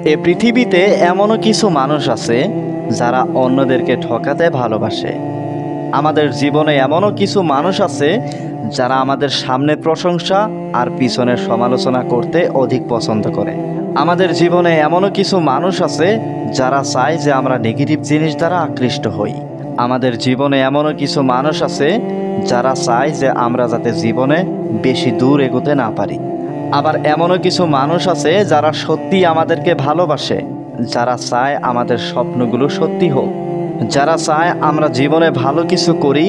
এ পৃথিবীতে এমনও কিছু মানুষ আছে যারা অন্যদেরকে ঠকাতে ভালোবাসে। আমাদের জীবনে এমনও কিছু মানুষ আছে যারা আমাদের সামনে প্রশংসা আর পিছনের সমালোচনা করতে অধিক পছন্দ করে। আমাদের জীবনে এমনও কিছু মানুষ আছে যারা চায় যে আমরা নেগেটিভ জিনিস দ্বারা আকৃষ্ট হই। আমাদের জীবনে এমনও কিছু মানুষ আছে যারা চায় যে আমরা যাতে জীবনে বেশি দূর এগোতে না পারি। আবার এমনও কিছু মানুষ আছে যারা সত্যি আমাদেরকে ভালোবাসে, যারা চায় আমাদের স্বপ্নগুলো সত্যি হোক, যারা চায় আমরা জীবনে ভালো কিছু করি,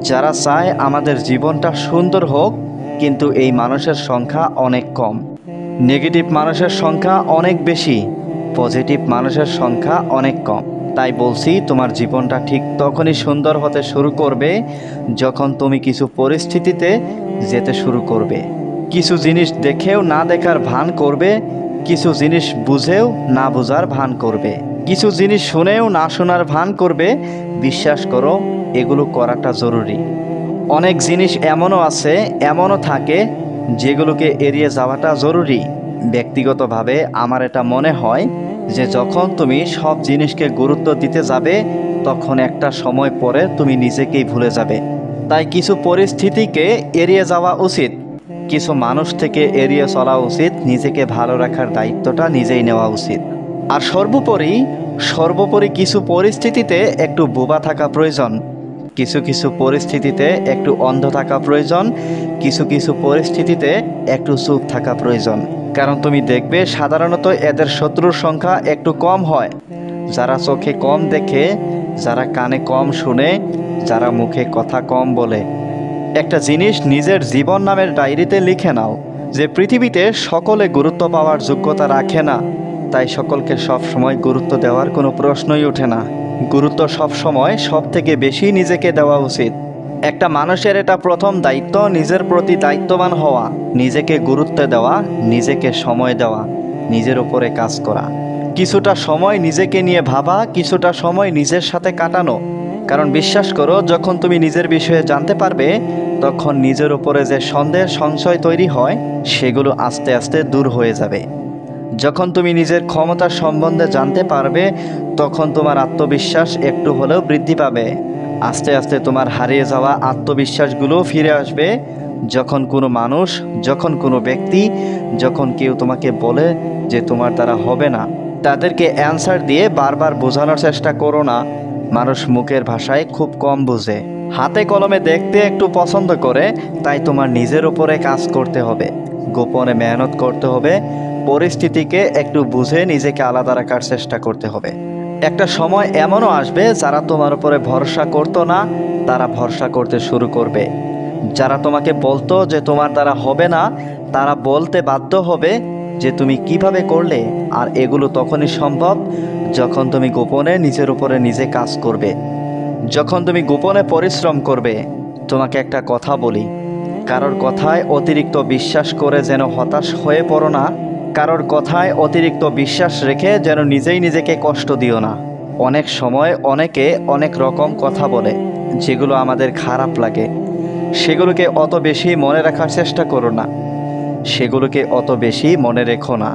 যারা চায় আমাদের জীবনটা সুন্দর হোক। কিন্তু এই মানুষের সংখ্যা অনেক কম। নেগেটিভ মানুষের সংখ্যা অনেক বেশি, পজিটিভ মানুষের সংখ্যা অনেক কম। তাই বলছি, তোমার জীবনটা ঠিক তখনই সুন্দর হতে শুরু করবে যখন তুমি কিছু পরিস্থিতিতে যেতে শুরু করবে, কিছু জিনিস দেখেও না দেখার ভান করবে, কিছু জিনিস বুঝেও না বোঝার ভান করবে, কিছু জিনিস শুনেও না শোনার ভান করবে। বিশ্বাস করো, এগুলো করাটা জরুরি। অনেক জিনিস এমনও আছে, এমনও থাকে যেগুলোকে এড়িয়ে যাওয়াটা জরুরি। ব্যক্তিগতভাবে আমার এটা মনে হয় যে যখন তুমি সব জিনিসকে গুরুত্ব দিতে যাবে, তখন একটা সময় পরে তুমি নিজেকেই ভুলে যাবে। তাই কিছু পরিস্থিতিকে এড়িয়ে যাওয়া উচিত, কিছু মানুষ থেকে এড়িয়ে চলা উচিত। নিজেকে ভালো রাখার দায়িত্বটা নিজেই নেওয়া উচিত। আর সর্বোপরি কিছু পরিস্থিতিতে একটু বোবা থাকা প্রয়োজন, কিছু কিছু পরিস্থিতিতে একটু অন্ধ থাকা প্রয়োজন, কিছু কিছু পরিস্থিতিতে একটু চুপ থাকা প্রয়োজন। কারণ তুমি দেখবে সাধারণত এদের শত্রুর সংখ্যা একটু কম হয়। যারা চোখে কম দেখে, যারা কানে কম শুনে, যারা মুখে কথা কম বলে। একটা জিনিস নিজের জীবন নামের ডায়েরিতে লিখে নাও যে পৃথিবীতে সকলে গুরুত্ব পাওয়ার যোগ্যতা রাখে না, তাই সকলকে সব সময় গুরুত্ব দেওয়ার কোনো প্রশ্নই ওঠে না। গুরুত্ব সব সময় সব থেকে বেশি নিজেকে দেওয়া উচিত। একটা মানুষের এটা প্রথম দায়িত্ব, নিজের প্রতি দায়িত্ববান হওয়া, নিজেকে গুরুত্ব দেওয়া, নিজেকে সময় দেওয়া, নিজের উপরে কাজ করা, কিছুটা সময় নিজেকে নিয়ে ভাবা, কিছুটা সময় নিজের সাথে কাটানো। কারণ বিশ্বাস করো, যখন তুমি নিজের বিষয়ে জানতে পারবে, তখন নিজের উপরে যে সন্দেহ সংশয় তৈরি হয় সেগুলো আস্তে আস্তে দূর হয়ে যাবে। যখন তুমি নিজের ক্ষমতার সম্বন্ধে জানতে পারবে, তখন তোমার আত্মবিশ্বাস একটু হলেও বৃদ্ধি পাবে। আস্তে আস্তে তোমার হারিয়ে যাওয়া আত্মবিশ্বাসগুলো ফিরে আসবে। যখন কোনো মানুষ, যখন কোনো ব্যক্তি, যখন কেউ তোমাকে বলে যে তোমার দ্বারা হবে না, তাদেরকে অ্যান্সার দিয়ে বারবার বোঝানোর চেষ্টা করো না। মানুষ মুখের ভাষায় খুব কম বোঝে, হাতে কলমে দেখতে একটু পছন্দ করে। তাই তোমার নিজের উপরে কাজ করতে হবে, গোপনে মেহনত করতে হবে, পরিস্থিতিকে একটু বুঝে নিজেকে আলাদা রাখার চেষ্টা করতে হবে। একটা সময় এমনও আসবে যারা তোমার উপরে ভরসা করতো না, তারা ভরসা করতে শুরু করবে। যারা তোমাকে বলতো যে তোমার দ্বারা হবে না, তারা বলতে বাধ্য হবে যে তুমি কিভাবে করলে। আর এগুলো তখনই সম্ভব যখন তুমি গোপনে নিজের উপরে নিজে কাজ করবে, যখন তুমি গোপনে পরিশ্রম করবে। তোমাকে একটা কথা বলি, কারোর কথায় অতিরিক্ত বিশ্বাস করে যেন হতাশ হয়ে পড়ো না, কারোর কথায় অতিরিক্ত বিশ্বাস রেখে যেন নিজেই নিজেকে কষ্ট দিও না। অনেক সময় অনেকে অনেক রকম কথা বলে, যেগুলো আমাদের খারাপ লাগে। সেগুলোকে অত বেশি মনে রাখার চেষ্টা করো না, সেগুলোকে অত বেশি মনে রেখো না।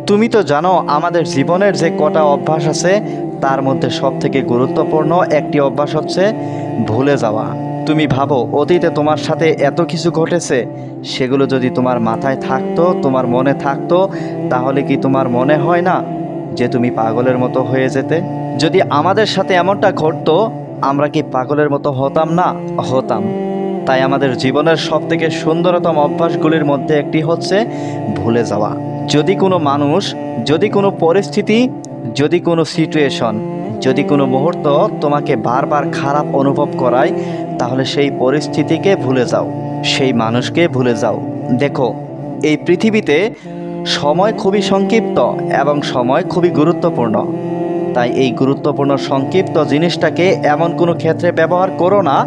তুমি তো জানো, আমাদের জীবনের যে কটা অভ্যাস আছে, তার মধ্যে সবথেকে গুরুত্বপূর্ণ একটি অভ্যাস হচ্ছে ভুলে যাওয়া। তুমি ভাবো, অতীতে তোমার সাথে এত কিছু ঘটেছে, সেগুলো যদি তোমার মাথায় থাকতো, তোমার মনে থাকতো, তাহলে কি তোমার মনে হয় না যে তুমি পাগলের মতো হয়ে যেতে? যদি আমাদের সাথে এমনটা ঘটতো, আমরা কি পাগলের মতো হতাম না? হতাম। তাই আমাদের জীবনের সবথেকে সুন্দরতম অভ্যাসগুলির মধ্যে একটি হচ্ছে ভুলে যাওয়া। যদি কোনো মানুষ, যদি কোনো পরিস্থিতি, যদি কোনো সিচুয়েশন, যদি কোনো মুহূর্ত তোমাকে বারবার খারাপ অনুভব করায়, তাহলে সেই পরিস্থিতিকে ভুলে যাও, সেই মানুষকে ভুলে যাও। দেখো, এই পৃথিবীতে সময় খুবই সংক্ষিপ্ত এবং সময় খুবই গুরুত্বপূর্ণ। তাই এই গুরুত্বপূর্ণ সংক্ষিপ্ত জিনিসটাকে এমন কোনো ক্ষেত্রে ব্যবহার করো না,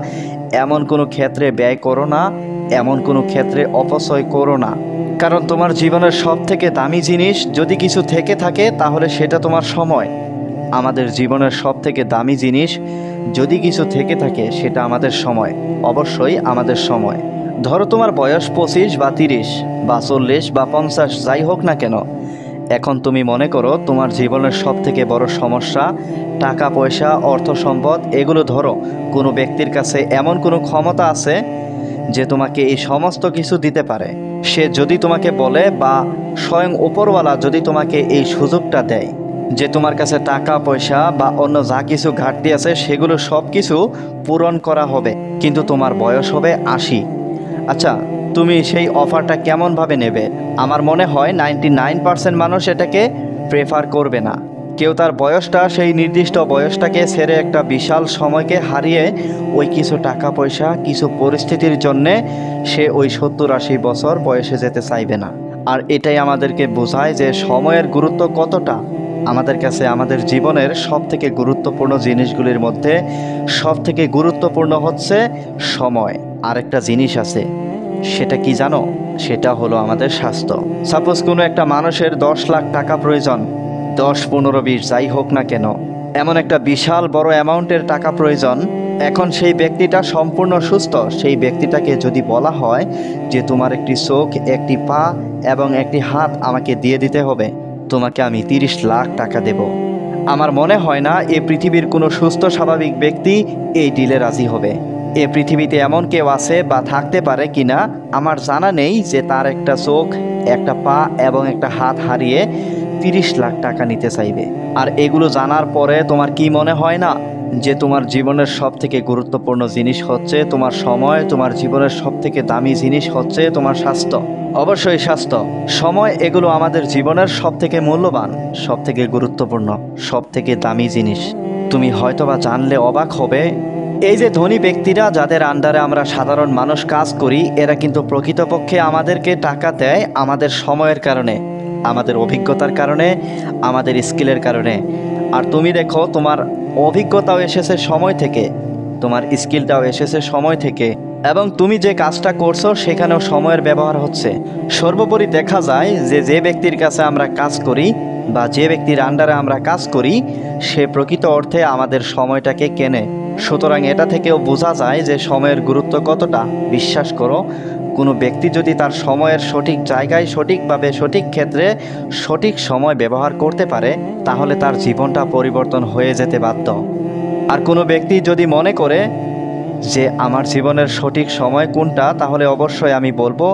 এমন কোনো ক্ষেত্রে ব্যয় করো না, এমন কোনো ক্ষেত্রে অপচয় করো না। কারণ তোমার জীবনের সবথেকে দামি জিনিস যদি কিছু থেকে থাকে, তাহলে সেটা তোমার সময়। আমাদের জীবনের সবথেকে দামি জিনিস যদি কিছু থেকে থাকে, সেটা আমাদের সময়, অবশ্যই আমাদের সময়। ধরো তোমার বয়স 25 বা 30 বা 40 বা 50, যাই হোক না কেন, এখন তুমি মনে করো তোমার জীবনের সবথেকে বড় সমস্যা টাকা পয়সা, অর্থ সম্পদ। এগুলো ধরো কোনো ব্যক্তির কাছে এমন কোনো ক্ষমতা আছে যে তোমাকে এই সমস্ত কিছু দিতে পারে। সে যদি তোমাকে বলে বা স্বয়ং উপরওয়ালা যদি তোমাকে এই সুযোগটা দেয় যে তোমার কাছে টাকা পয়সা বা অন্য যা কিছু ঘাটতি আছে সেগুলো সব কিছু পূরণ করা হবে, কিন্তু তোমার বয়স হবে ৮০। আচ্ছা, তুমি সেই অফারটা কেমনভাবে নেবে? আমার মনে হয় 99% মানুষ এটাকে প্রেফার করবে না। কেউ তার বয়সটা, সেই নির্দিষ্ট বয়সটাকে ছেড়ে একটা বিশাল সময়কে হারিয়ে ওই কিছু টাকা পয়সা, কিছু পরিস্থিতির জন্যে সে ওই ৭০-৮০ বছর বয়সে যেতে চাইবে না। আর এটাই আমাদেরকে বোঝায় যে সময়ের গুরুত্ব কতটা আমাদের কাছে। আমাদের জীবনের সবথেকে গুরুত্বপূর্ণ জিনিসগুলির মধ্যে সবথেকে গুরুত্বপূর্ণ হচ্ছে সময়। আরেকটা জিনিস আছে, সেটা কি জানো? সেটা হলো আমাদের স্বাস্থ্য। সাপোজ কোনো একটা মানুষের ১০ লাখ টাকা প্রয়োজন, ১০, ১৫, ২০ যাই হোক না কেন, এমন একটা বিশাল বড় অ্যামাউন্টের টাকা প্রয়োজন। এখন সেই ব্যক্তিটা সম্পূর্ণ সুস্থ, সেই ব্যক্তিটাকে যদি বলা হয় যে তোমার একটি চোখ, একটি পা এবং একটি হাত আমাকে দিয়ে দিতে হবে, তোমাকে আমি ৩০ লাখ টাকা দেব, আমার মনে হয় না এ পৃথিবীর কোনো সুস্থ স্বাভাবিক ব্যক্তি এই ডিলে রাজি হবে। এ পৃথিবীতে এমন কেউ আছে বা থাকতে পারে কিনা আমার জানা নেই যে তার একটা চোখ, একটা পা এবং একটা হাত হারিয়ে ৩০ লাখ টাকা নিতে চাইবে। আর এগুলো জানার পরে তোমার কি মনে হয় না যে তোমার জীবনের সবথেকে গুরুত্বপূর্ণ জিনিস হচ্ছে তোমার সময়, তোমার জীবনের সবথেকে দামি জিনিস হচ্ছে তোমার স্বাস্থ্য? অবশ্যই স্বাস্থ্য, সময়, এগুলো আমাদের জীবনের সবথেকে মূল্যবান, সবথেকে গুরুত্বপূর্ণ, সবথেকে দামি জিনিস। তুমি হয়তোবা জানলে অবাক হবে, এই যে ধনী ব্যক্তিরা যাদের আন্ডারে আমরা সাধারণ মানুষ কাজ করি, এরা কিন্তু প্রকৃতপক্ষে আমাদেরকে টাকা দেয় আমাদের সময়ের কারণে, আমাদের অভিজ্ঞতার কারণে, আমাদের স্কিলের কারণে। আর তুমি দেখো, তোমার অভিজ্ঞতাও এসেছে সময় থেকে, তোমার স্কিলটাও এসেছে সময় থেকে, এবং তুমি যে কাজটা করছো সেখানেও সময়ের ব্যবহার হচ্ছে। সর্বোপরি দেখা যায় যে যে ব্যক্তির কাছে আমরা কাজ করি বা যে ব্যক্তির আন্ডারে আমরা কাজ করি, সে প্রকৃত অর্থে আমাদের সময়টাকে কেনে। সুতরাং এটা থেকেও বোঝা যায় যে সময়ের গুরুত্ব কতটা। বিশ্বাস করো, কোনো ব্যক্তি যদি তার সময়ের সঠিক জায়গায়, সঠিকভাবে, সঠিক ক্ষেত্রে, সঠিক সময় ব্যবহার করতে পারে, তাহলে তার জীবনটা পরিবর্তন হয়ে যেতে বাধ্য। আর কোনো ব্যক্তি যদি মনে করে যে আমার জীবনের সঠিক সময় কোনটা, তাহলে অবশ্যই আমি বলবো,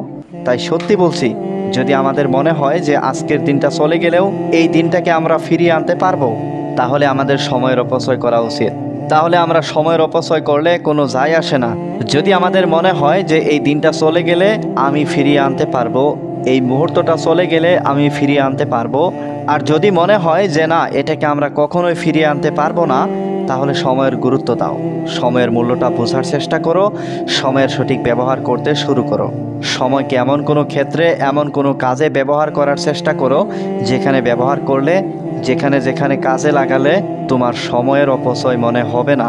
তাই সত্যি বলছি, যদি আমাদের মনে হয় যে আজকের দিনটা চলে গেলেও এই দিনটাকে আমরা ফিরিয়ে আনতে পারবো, তাহলে আমাদের সময়ের অপচয় করা উচিত। তাহলে আমরা সময়ের অপচয় করলে কোনো যায় আসে না। যদি আমাদের মনে হয় যে এই দিনটা চলে গেলে আমি ফিরিয়ে আনতে পারবো, এই মুহূর্তটা চলে গেলে আমি ফিরিয়ে আনতে পারবো, আর যদি মনে হয় যে না, এটাকে আমরা কখনোই ফিরিয়ে আনতে পারবো না, তাহলে সময়ের গুরুত্ব দাও, সময়ের মূল্যটা বোঝার চেষ্টা করো, সময়ের সঠিক ব্যবহার করতে শুরু করো। সময়কে এমন কোনো ক্ষেত্রে, এমন কোনো কাজে ব্যবহার করার চেষ্টা করো যেখানে ব্যবহার করলে, যেখানে কাজে লাগালে তোমার সময়ের অপচয় মনে হবে না।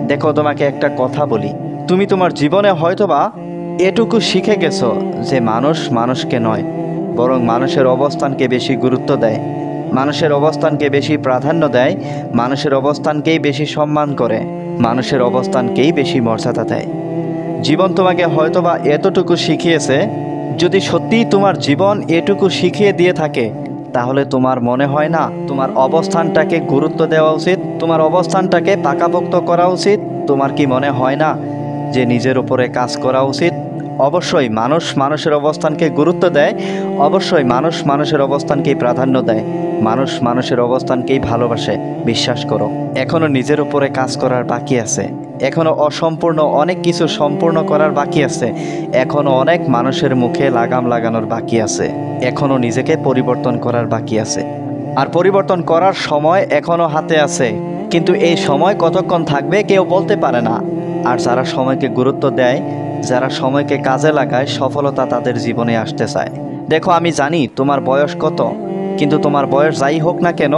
দেখো, তোমাকে একটা কথা বলি, তুমি তোমার জীবনে হয়তোবা এটুকু শিখে গেছো যে মানুষ মানুষকে নয়, বরং মানুষের অবস্থানকে বেশি গুরুত্ব দেয়, মানুষের অবস্থানকে বেশি প্রাধান্য দেয়, মানুষের অবস্থানকেই বেশি সম্মান করে, মানুষের অবস্থানকেই বেশি মর্যাদা দেয়। জীবন তোমাকে হয়তোবা এতটুকু শিখিয়েছে। যদি সত্যিই তোমার জীবন এটুকু শিখিয়ে দিয়ে থাকে, তাহলে তোমার মনে হয় না তোমার অবস্থানটাকে গুরুত্ব দেওয়া উচিত, তোমার অবস্থানটাকে পাকাপোক্ত করা উচিত? তোমার কি মনে হয় না যে নিজের উপরে কাজ করা উচিত? অবশ্যই মানুষ মানুষের অবস্থানকে গুরুত্ব দেয়, অবশ্যই মানুষ মানুষের অবস্থানকেই প্রাধান্য দেয়, মানুষ মানুষের অবস্থানকেই ভালোবাসে। বিশ্বাস করো, এখনও নিজের উপরে কাজ করার বাকি আছে, এখনও অসম্পূর্ণ অনেক কিছু সম্পূর্ণ করার বাকি আছে, এখনও অনেক মানুষের মুখে লাগাম লাগানোর বাকি আছে, এখনও নিজেকে পরিবর্তন করার বাকি আছে। আর পরিবর্তন করার সময় এখনও হাতে আছে, কিন্তু এই সময় কতক্ষণ থাকবে কেউ বলতে পারে না। আর যারা সময়কে গুরুত্ব দেয়, যারা সময়কে কাজে লাগায়, সফলতা তাদের জীবনে আসতে চায়। দেখো, আমি জানি তোমার বয়স কত, কিন্তু তোমার বয়স যাই হোক না কেন,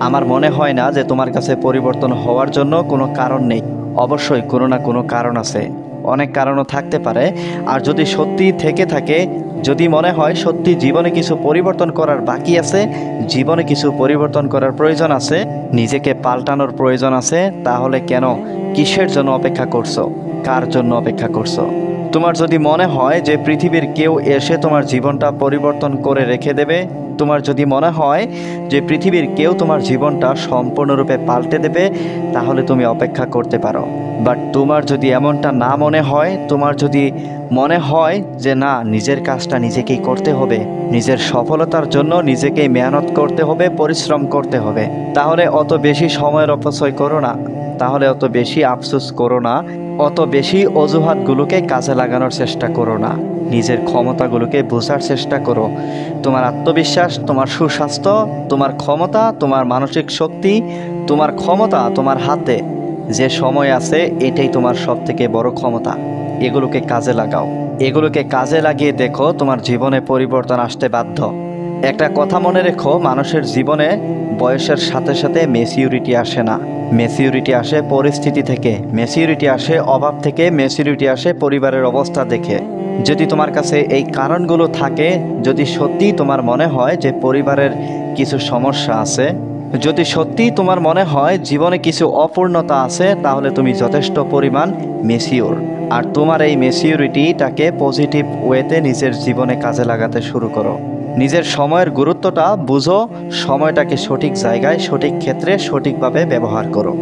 আমার মনে হয় না যে তোমার কাছে পরিবর্তন হওয়ার জন্য কোনো কারণ নেই। অবশ্যই কোনো না কোনো কারণ আছে, অনেক কারণও থাকতে পারে। আর যদি সত্যি থেকে থাকে, যদি মনে হয় সত্যি জীবনে কিছু পরিবর্তন করার বাকি আছে, জীবনে কিছু পরিবর্তন করার প্রয়োজন আছে, নিজেকে পাল্টানোর প্রয়োজন আছে, তাহলে কেন, কিসের জন্য অপেক্ষা করছো? কার জন্য অপেক্ষা করছো? তোমার যদি মনে হয় যে পৃথিবীর কেউ এসে তোমার জীবনটা পরিবর্তন করে রেখে দেবে, তোমার যদি মনে হয় যে পৃথিবীর কেউ তোমার জীবনটা সম্পূর্ণরূপে পাল্টে দেবে, তাহলে তুমি অপেক্ষা করতে পারো। বাট তোমার যদি এমনটা না মনে হয়, তোমার যদি মনে হয় যে না, নিজের কাজটা নিজেকেই করতে হবে, নিজের সফলতার জন্য নিজেকেই মেহনত করতে হবে, পরিশ্রম করতে হবে, তাহলে অত বেশি সময়ের অপচয় করো না, তাহলে অত বেশি আফসোস করো না, অত বেশি অজুহাতগুলোকে কাজে লাগানোর চেষ্টা করো না। নিজের ক্ষমতাগুলোকে বোঝার চেষ্টা করো। তোমার আত্মবিশ্বাস, তোমার সুস্বাস্থ্য, তোমার ক্ষমতা, তোমার মানসিক শক্তি, তোমার ক্ষমতা তোমার হাতে। যে সময় আছে এটাই তোমার সবথেকে বড় ক্ষমতা। এগুলোকে কাজে লাগাও। এগুলোকে কাজে লাগিয়ে দেখো তোমার জীবনে পরিবর্তন আসতে বাধ্য। একটা কথা মনে রেখো, মানুষের জীবনে বয়সের সাথে সাথে ম্যাচিউরিটি আসে না। ম্যাচিউরিটি আসে পরিস্থিতি থেকে, ম্যাচিউরিটি আসে অভাব থেকে, ম্যাচিউরিটি আসে পরিবারের অবস্থা দেখে। যদি তোমার কাছে এই কারণগুলো থাকে, যদি সত্যিই তোমার মনে হয় যে পরিবারের কিছু সমস্যা আছে, যদি সত্যিই তোমার মনে হয় জীবনে কিছু অপূর্ণতা আছে, তাহলে তুমি যথেষ্ট পরিমাণ ম্যাচিউর। আর তোমার এই ম্যাচিউরিটিটাকে পজিটিভ ওয়েতে নিজের জীবনে কাজে লাগাতে শুরু করো। নিজের সময়ের গুরুত্বটা বুঝো, সময়টাকে সঠিক জায়গায়, সঠিক ক্ষেত্রে সঠিকভাবে ব্যবহার করো।